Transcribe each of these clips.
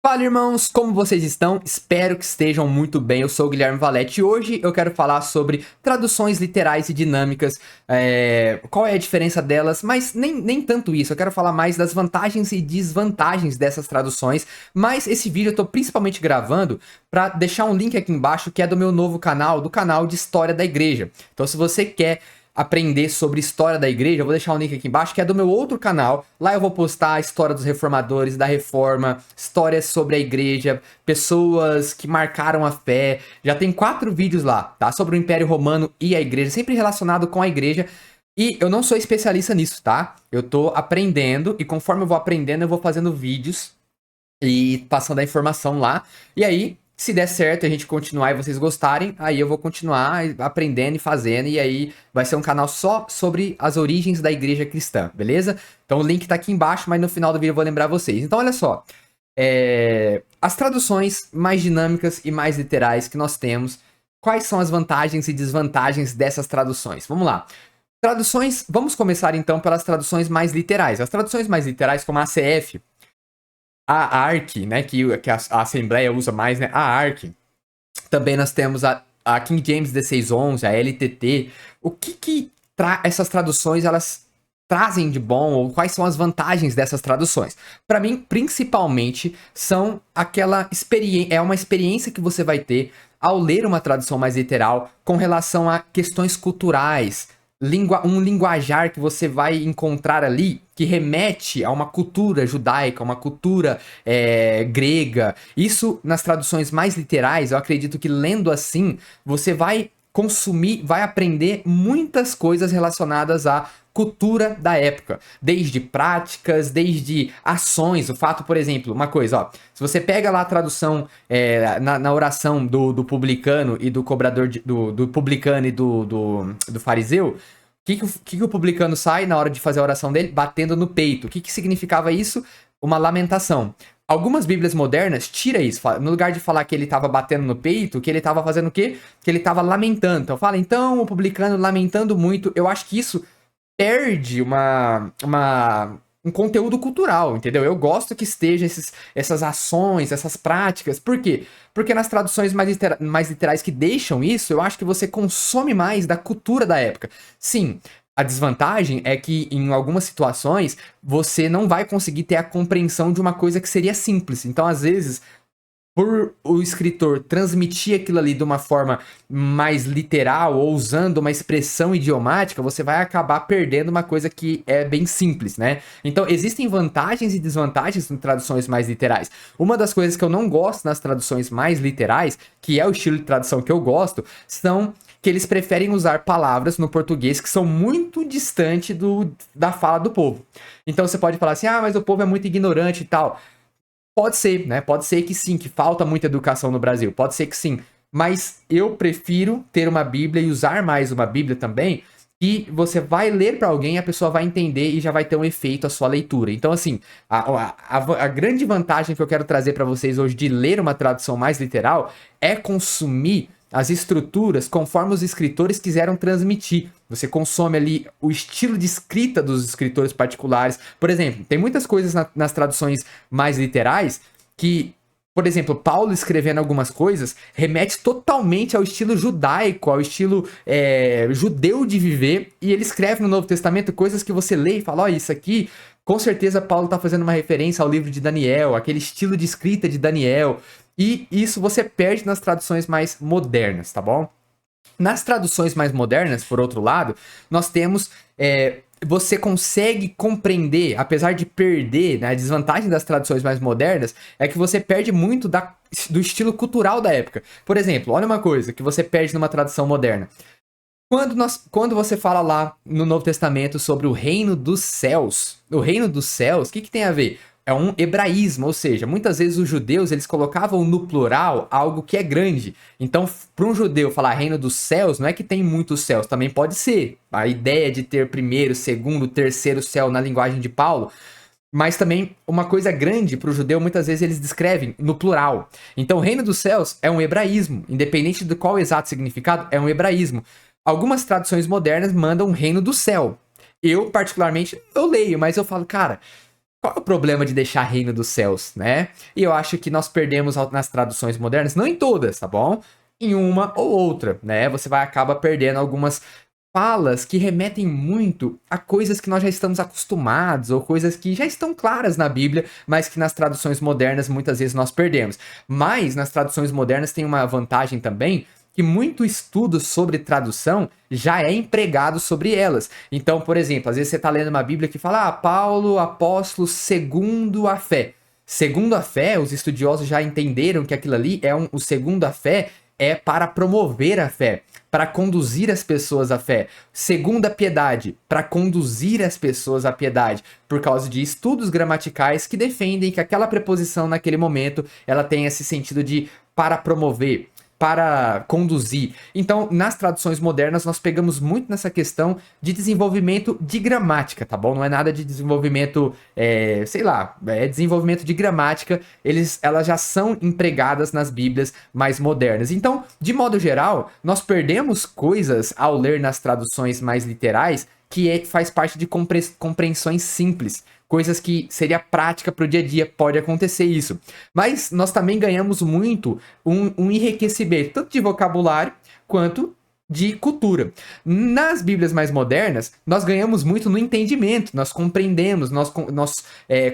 Fala, irmãos, como vocês estão? Espero que estejam muito bem. Eu sou o Guilherme Valete e hoje eu quero falar sobre traduções literais e dinâmicas, qual é a diferença delas, mas nem tanto isso. Eu quero falar mais das vantagens e desvantagens dessas traduções, mas esse vídeo eu tô principalmente gravando para deixar um link aqui embaixo que é do meu novo canal, do canal de História da Igreja. Então, se você quer aprender sobre história da igreja, eu vou deixar um link aqui embaixo, que é do meu outro canal. Lá eu vou postar a história dos reformadores, da reforma, histórias sobre a igreja, pessoas que marcaram a fé. Já tem 4 vídeos lá, tá? Sobre o Império Romano e a igreja, sempre relacionado com a igreja. E eu não sou especialista nisso, tá? Eu tô aprendendo e conforme eu vou aprendendo, eu vou fazendo vídeos e passando a informação lá. E aí, se der certo a gente continuar e vocês gostarem, aí eu vou continuar aprendendo e fazendo. E aí vai ser um canal só sobre as origens da igreja cristã, beleza? Então o link tá aqui embaixo, mas no final do vídeo eu vou lembrar vocês. Então olha só, as traduções mais dinâmicas e mais literais que nós temos, quais são as vantagens e desvantagens dessas traduções? Vamos lá. Traduções, vamos começar então pelas traduções mais literais. As traduções mais literais, como a ACF, a ARC, né, que a Assembleia usa mais, né, a ARC. Também nós temos a King James 1611, a LTT. O que essas traduções elas trazem de bom, ou quais são as vantagens dessas traduções? Para mim, principalmente, são aquela experiência, é uma experiência que você vai ter ao ler uma tradução mais literal com relação a questões culturais, um linguajar que você vai encontrar ali que remete a uma cultura judaica, uma cultura grega. Isso nas traduções mais literais, eu acredito que lendo assim, você vai consumir, vai aprender muitas coisas relacionadas à cultura da época, desde práticas, desde ações. O fato, por exemplo, uma coisa, ó, se você pega lá a tradução na oração do publicano e do cobrador do publicano e do fariseu, que o publicano sai na hora de fazer a oração dele? Batendo no peito. O que significava isso? Uma lamentação. Algumas bíblias modernas tira isso. No lugar de falar que ele estava batendo no peito, que ele estava fazendo o quê? Que ele estava lamentando. Então fala, então o publicano lamentando muito. Eu acho que isso perde um conteúdo cultural, entendeu? Eu gosto que esteja essas ações, essas práticas. Por quê? Porque nas traduções mais literais que deixam isso, eu acho que você consome mais da cultura da época. Sim, a desvantagem é que em algumas situações você não vai conseguir ter a compreensão de uma coisa que seria simples. Então, às vezes, por o escritor transmitir aquilo ali de uma forma mais literal ou usando uma expressão idiomática, você vai acabar perdendo uma coisa que é bem simples, né? Então, existem vantagens e desvantagens em traduções mais literais. Uma das coisas que eu não gosto nas traduções mais literais, que é o estilo de tradução que eu gosto, são que eles preferem usar palavras no português que são muito distantes da fala do povo. Então, você pode falar assim, mas o povo é muito ignorante e tal. Pode ser, né? Pode ser que sim, que falta muita educação no Brasil. Pode ser que sim. Mas eu prefiro ter uma Bíblia e usar mais uma Bíblia também, que você vai ler para alguém, a pessoa vai entender e já vai ter um efeito a sua leitura. Então, assim, a grande vantagem que eu quero trazer para vocês hoje de ler uma tradução mais literal é consumir as estruturas conforme os escritores quiseram transmitir. Você consome ali o estilo de escrita dos escritores particulares. Por exemplo, tem muitas coisas nas traduções mais literais que, por exemplo, Paulo escrevendo algumas coisas remete totalmente ao estilo judaico, ao estilo judeu de viver, e ele escreve no Novo Testamento coisas que você lê e fala, ó, isso aqui, com certeza Paulo está fazendo uma referência ao livro de Daniel, aquele estilo de escrita de Daniel. E isso você perde nas traduções mais modernas, tá bom? Nas traduções mais modernas, por outro lado, nós temos. Você consegue compreender, apesar de perder, né, a desvantagem das traduções mais modernas é que você perde muito do estilo cultural da época. Por exemplo, olha uma coisa que você perde numa tradução moderna. Quando você fala lá no Novo Testamento sobre o reino dos céus, o que tem a ver? É um hebraísmo, ou seja, muitas vezes os judeus eles colocavam no plural algo que é grande. Então, para um judeu falar reino dos céus, não é que tem muitos céus, também pode ser. A ideia de ter primeiro, segundo, terceiro céu na linguagem de Paulo. Mas também uma coisa grande para o judeu, muitas vezes eles descrevem no plural. Então, o reino dos céus é um hebraísmo, independente do qual exato significado, é um hebraísmo. Algumas traduções modernas mandam reino do céu. Eu, particularmente, eu leio, mas eu falo, cara, qual é o problema de deixar reino dos céus, né? E eu acho que nós perdemos nas traduções modernas, não em todas, tá bom? Em uma ou outra, né? Você vai acaba perdendo algumas falas que remetem muito a coisas que nós já estamos acostumados ou coisas que já estão claras na Bíblia, mas que nas traduções modernas muitas vezes nós perdemos. Mas nas traduções modernas tem uma vantagem também que muito estudo sobre tradução já é empregado sobre elas. Então, por exemplo, às vezes você está lendo uma Bíblia que fala, Paulo, apóstolo, segundo a fé. Segundo a fé, os estudiosos já entenderam que aquilo ali o segundo a fé é para promover a fé, para conduzir as pessoas à fé. Segundo a piedade, para conduzir as pessoas à piedade, por causa de estudos gramaticais que defendem que aquela preposição naquele momento, ela tem esse sentido de para promover, para conduzir. Então, nas traduções modernas, nós pegamos muito nessa questão de desenvolvimento de gramática, tá bom? Não é nada de desenvolvimento, sei lá, é desenvolvimento de gramática. Elas já são empregadas nas Bíblias mais modernas. Então, de modo geral, nós perdemos coisas ao ler nas traduções mais literais que faz parte de compreensões simples. Coisas que seria prática para o dia a dia, pode acontecer isso. Mas nós também ganhamos muito um enriquecimento, tanto de vocabulário quanto de cultura. Nas Bíblias mais modernas, nós ganhamos muito no entendimento, nós compreendemos, nós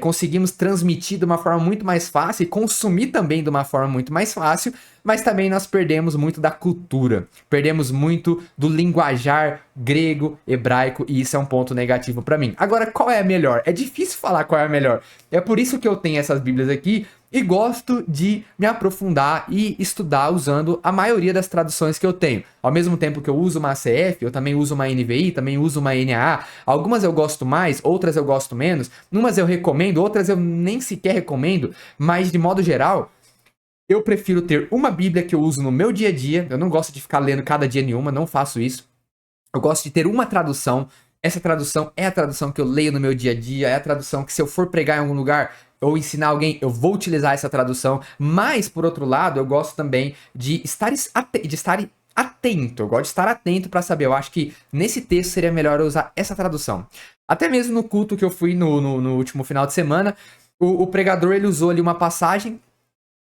conseguimos transmitir de uma forma muito mais fácil e consumir também de uma forma muito mais fácil, mas também nós perdemos muito da cultura, perdemos muito do linguajar grego, hebraico, e isso é um ponto negativo para mim. Agora, qual é a melhor? É difícil falar qual é a melhor. É por isso que eu tenho essas Bíblias aqui e gosto de me aprofundar e estudar usando a maioria das traduções que eu tenho. Ao mesmo tempo que eu uso uma ACF, eu também uso uma NVI, também uso uma NAA. Algumas eu gosto mais, outras eu gosto menos. Umas eu recomendo, outras eu nem sequer recomendo. Mas, de modo geral, eu prefiro ter uma Bíblia que eu uso no meu dia a dia. Eu não gosto de ficar lendo cada dia nenhuma, não faço isso. Eu gosto de ter uma tradução. Essa tradução é a tradução que eu leio no meu dia a dia, é a tradução que, se eu for pregar em algum lugar ou ensinar alguém, eu vou utilizar essa tradução. Mas, por outro lado, eu gosto também de estar atento. Eu gosto de estar atento para saber. Eu acho que nesse texto seria melhor eu usar essa tradução. Até mesmo no culto que eu fui no último final de semana, o pregador ele usou ali uma passagem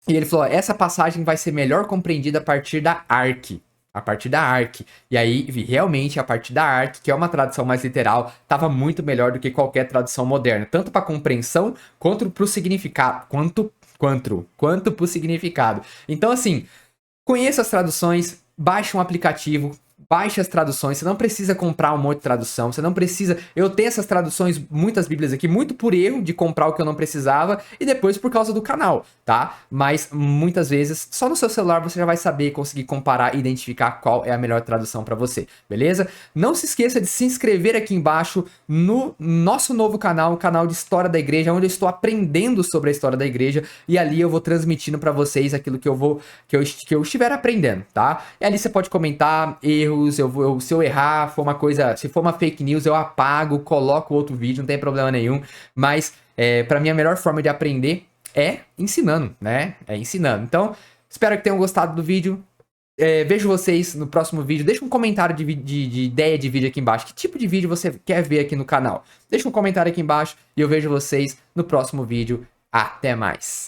e ele falou: essa passagem vai ser melhor compreendida a partir da Arque. A partir da Arque. E aí, realmente, a partir da Arque, que é uma tradução mais literal, estava muito melhor do que qualquer tradução moderna. Tanto para compreensão, quanto para o significado. Quanto para o significado. Então, assim, conheça as traduções, baixe um aplicativo, baixe as traduções, você não precisa comprar um monte de tradução, você não precisa... Eu tenho essas traduções, muitas Bíblias aqui, muito por erro de comprar o que eu não precisava e depois por causa do canal, tá? Mas muitas vezes, só no seu celular você já vai saber, conseguir comparar e identificar qual é a melhor tradução para você, beleza? Não se esqueça de se inscrever aqui embaixo no nosso novo canal, o canal de História da Igreja, onde eu estou aprendendo sobre a história da igreja e ali eu vou transmitindo para vocês aquilo que eu estiver aprendendo, tá? E ali você pode comentar erros, se eu errar, se for uma fake news, eu apago, coloco outro vídeo, não tem problema nenhum. Mas, pra mim, a melhor forma de aprender é ensinando, né? É ensinando. Então, espero que tenham gostado do vídeo. Vejo vocês no próximo vídeo. Deixa um comentário de ideia de vídeo aqui embaixo. Que tipo de vídeo você quer ver aqui no canal? Deixa um comentário aqui embaixo e eu vejo vocês no próximo vídeo. Até mais!